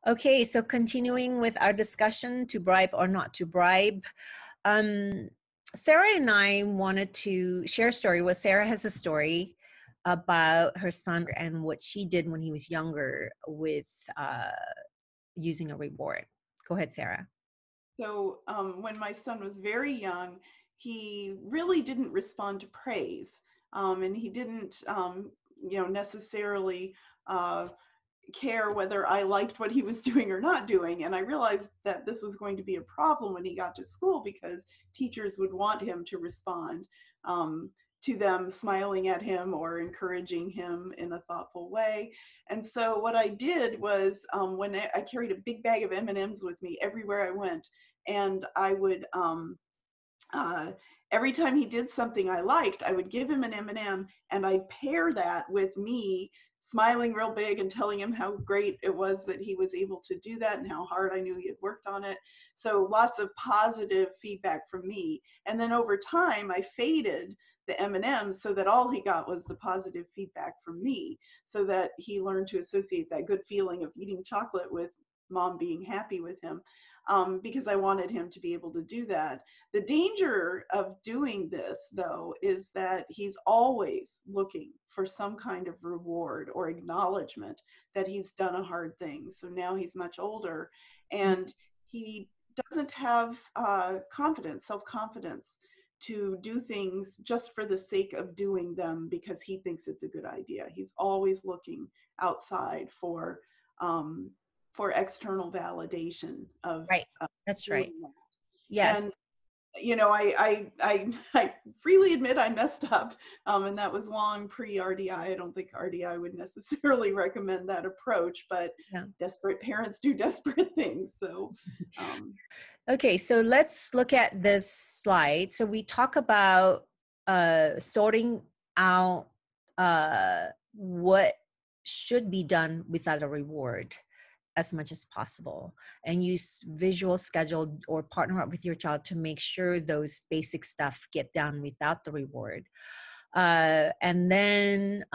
Okay, so continuing with our discussion to bribe or not to bribe. Sarah and I wanted to share a story. Well, Sarah has a story about her son and what she did when he was younger with using a reward. Go ahead, Sarah. So when my son was very young, he really didn't respond to praise, and he didn't, necessarily uh, care whether I liked what he was doing or not doing. And I realized that this was going to be a problem when he got to school because teachers would want him to respond um, to them smiling at him or encouraging him in a thoughtful way. And so what I did was when I carried a big bag of M&Ms with me everywhere I went, and I would uh, every time he did something I liked, I would give him an M&M, and I'd pair that with me smiling real big and telling him how great it was that he was able to do that and how hard I knew he had worked on it. So lots of positive feedback from me. And then over time, I faded the M&Ms so that all he got was the positive feedback from me, so that he learned to associate that good feeling of eating chocolate with mom being happy with him, because I wanted him to be able to do that. The danger of doing this, though, is that he's always looking for some kind of reward or acknowledgement that he's done a hard thing. So now he's much older and he doesn't have confidence, self-confidence to do things just for the sake of doing them because he thinks it's a good idea. He's always looking outside for external validation of Right. That's doing right. that. Yes. And I freely admit I messed up, and that was long pre-RDI. I don't think RDI would necessarily recommend that approach, but Yeah. desperate parents do desperate things. So, Okay, so let's look at this slide. So we talk about sorting out what should be done without a reward as much as possible, and use visual schedule or partner up with your child to make sure those basic stuff get done without the reward. And then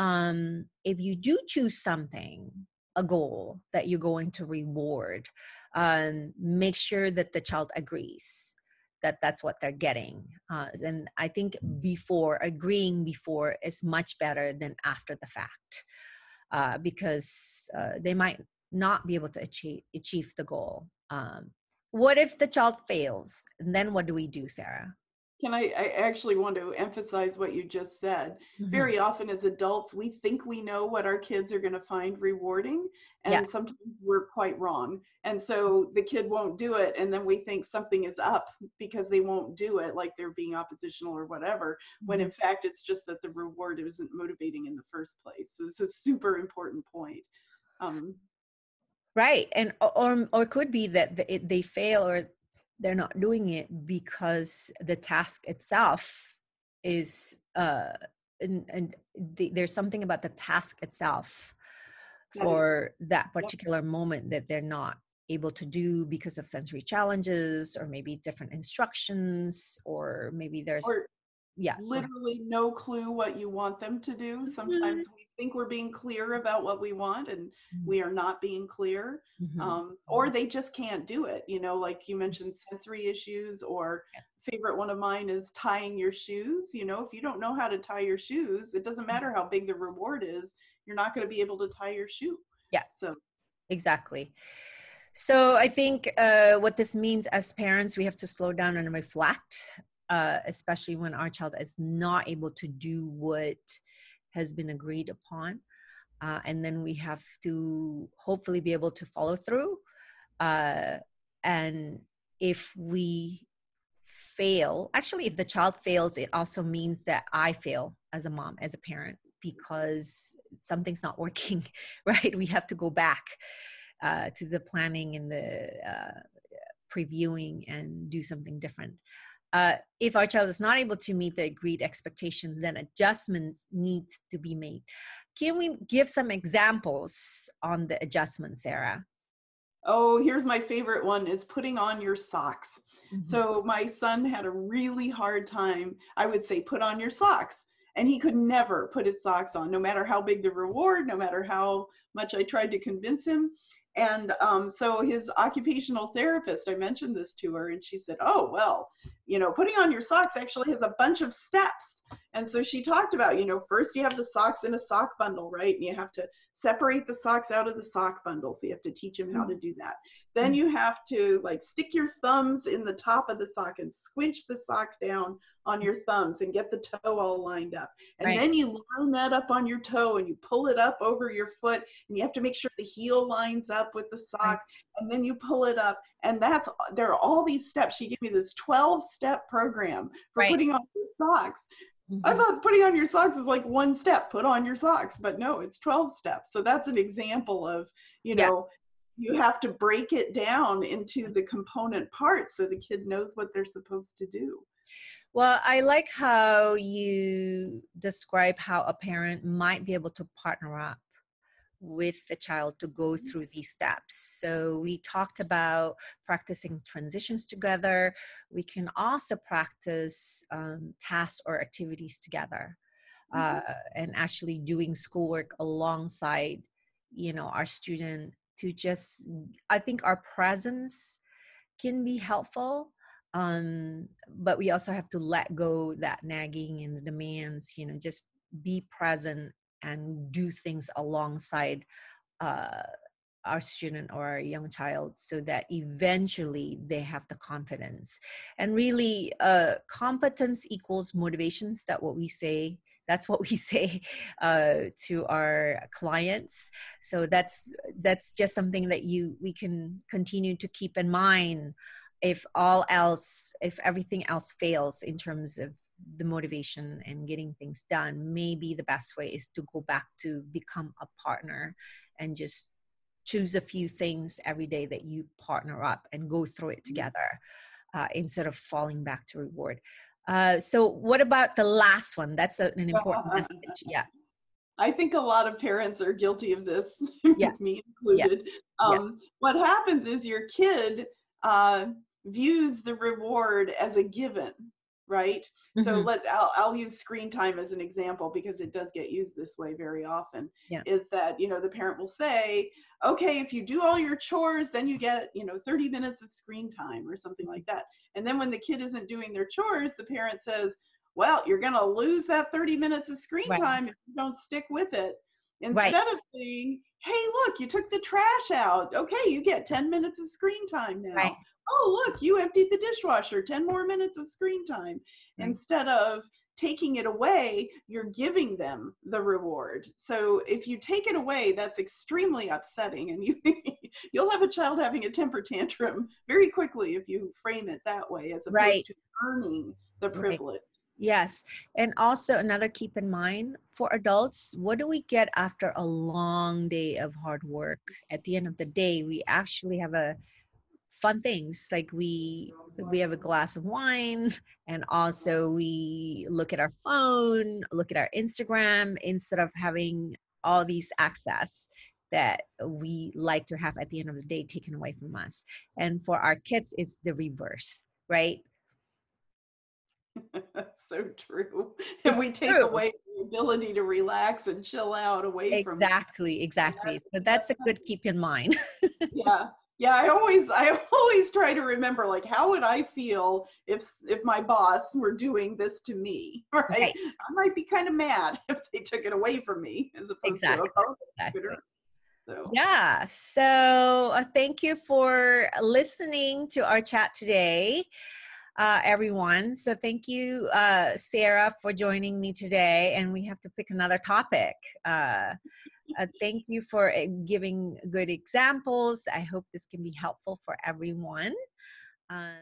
if you do choose something, a goal that you're going to reward, make sure that the child agrees that that's what they're getting. And I think agreeing before is much better than after the fact, because they might not be able to achieve the goal. What if the child fails? And then what do we do, Sarah? I actually want to emphasize what you just said. Mm-hmm. Very often as adults, we think we know what our kids are going to find rewarding, Yeah. and sometimes we're quite wrong. And so the kid won't do it, and then we think something is up because they won't do it, like they're being oppositional or whatever, when Mm-hmm. in fact it's just that the reward isn't motivating in the first place. So it's a super important point. Um, Right. And or it could be that they fail or they're not doing it because the task itself is there's something about the task itself that is, for that yep. particular moment that they're not able to do because of sensory challenges, or maybe different instructions, or maybe there's, Or yeah, go ahead. literally no clue what you want them to do. Mhm. Sometimes we think we're being clear about what we want and Mhm. we are not being clear. Mhm. Or they just can't do it. Like you mentioned, sensory issues, or favorite one of mine is tying your shoes. If you don't know how to tie your shoes, it doesn't matter how big the reward is, you're not going to be able to tie your shoe. Yeah, So exactly. So I think what this means as parents, we have to slow down and reflect, especially when our child is not able to do what has been agreed upon. And then we have to hopefully be able to follow through. And if we fail, actually, if the child fails, it also means that I fail as a mom, as a parent, because something's not working, right? We have to go back to the planning and the previewing and do something different. If our child is not able to meet the agreed expectations, then adjustments need to be made. Can we give some examples on the adjustments, Sarah? Oh, here's my favorite one is putting on your socks. Mm-hmm. So my son had a really hard time. I would say, put on your socks. and he could never put his socks on, no matter how big the reward, no matter how much I tried to convince him. And so his occupational therapist, I mentioned this to her, and she said, oh, well, putting on your socks actually has a bunch of steps. And so she talked about, first you have the socks in a sock bundle, right? And you have to separate the socks out of the sock bundle. So you have to teach him how to do that. Then you have to like stick your thumbs in the top of the sock and squinch the sock down on your thumbs and get the toe all lined up. And Right. then you line that up on your toe and you pull it up over your foot, and you have to make sure the heel lines up with the Right. sock, and then you pull it up. And there are all these steps. She gave me this 12-step program for Right. putting on your socks. I Mhm. thought putting on your socks is like one step, put on your socks, but no, it's 12 steps. So that's an example of, Yeah. you have to break it down into the component parts so the kid knows what they're supposed to do. Well, I like how you describe how a parent might be able to partner up with the child to go through these steps. So we talked about practicing transitions together. We can also practice tasks or activities together, uh, Mhm. and actually doing schoolwork alongside, our student to just, I think our presence can be helpful. But we also have to let go that nagging and the demands, just be present and do things alongside uh, our student or our young child so that eventually they have the confidence. And really, competence equals motivations. That's what we say to our clients. So that's just something that we can continue to keep in mind. If everything else fails in terms of the motivation and getting things done, maybe the best way is to go back to become a partner and just choose a few things every day that you partner up and go through it together, instead of falling back to reward. So what about the last one? That's an important message. Yeah. I think a lot of parents are guilty of this, Yeah. me Yeah. included. Yeah. What happens is your kid uh, views the reward as a given, right? So Hmm. I'll use screen time as an example because it does get used this way very often. Yeah. Is that the parent will say, okay, if you do all your chores, then you get 30 minutes of screen time or something like that. And then when the kid isn't doing their chores, the parent says, well, you're going to lose that 30 minutes of screen Right. time if you don't stick with it. Right. Instead of saying, hey, look, you took the trash out. Okay, you get 10 minutes of screen time Right. now. Oh, look, you emptied the dishwasher, 10 more minutes of screen time. Right. Instead of taking it away, you're giving them the reward. So if you take it away, that's extremely upsetting, and you'll have a child having a temper tantrum very quickly if you frame it that way, as Right. opposed to earning the Right. privilege. Yes. And also another keep in mind for adults, what do we get after a long day of hard work? At the end of the day, we actually have a fun things like we have a glass of wine, and also we look at our phone, look at our Instagram, instead of having all these access that we like to have at the end of the day taken away from us. And for our kids, it's the reverse, right? That's so true. And It's we take true. away the ability to relax and chill out away from. Exactly, And exactly. So that's a good keep in mind. yeah, yeah. I always try to remember, like, how would I feel if my boss were doing this to me? Right? Right. I might be kind of mad if they took it away from me, as opposed to, Exactly. oh, they took it. Exactly. So Yeah. So thank you for listening to our chat today, everyone. So thank you, Sarah, for joining me today. And we have to pick another topic. Thank you for giving good examples. I hope this can be helpful for everyone. Um,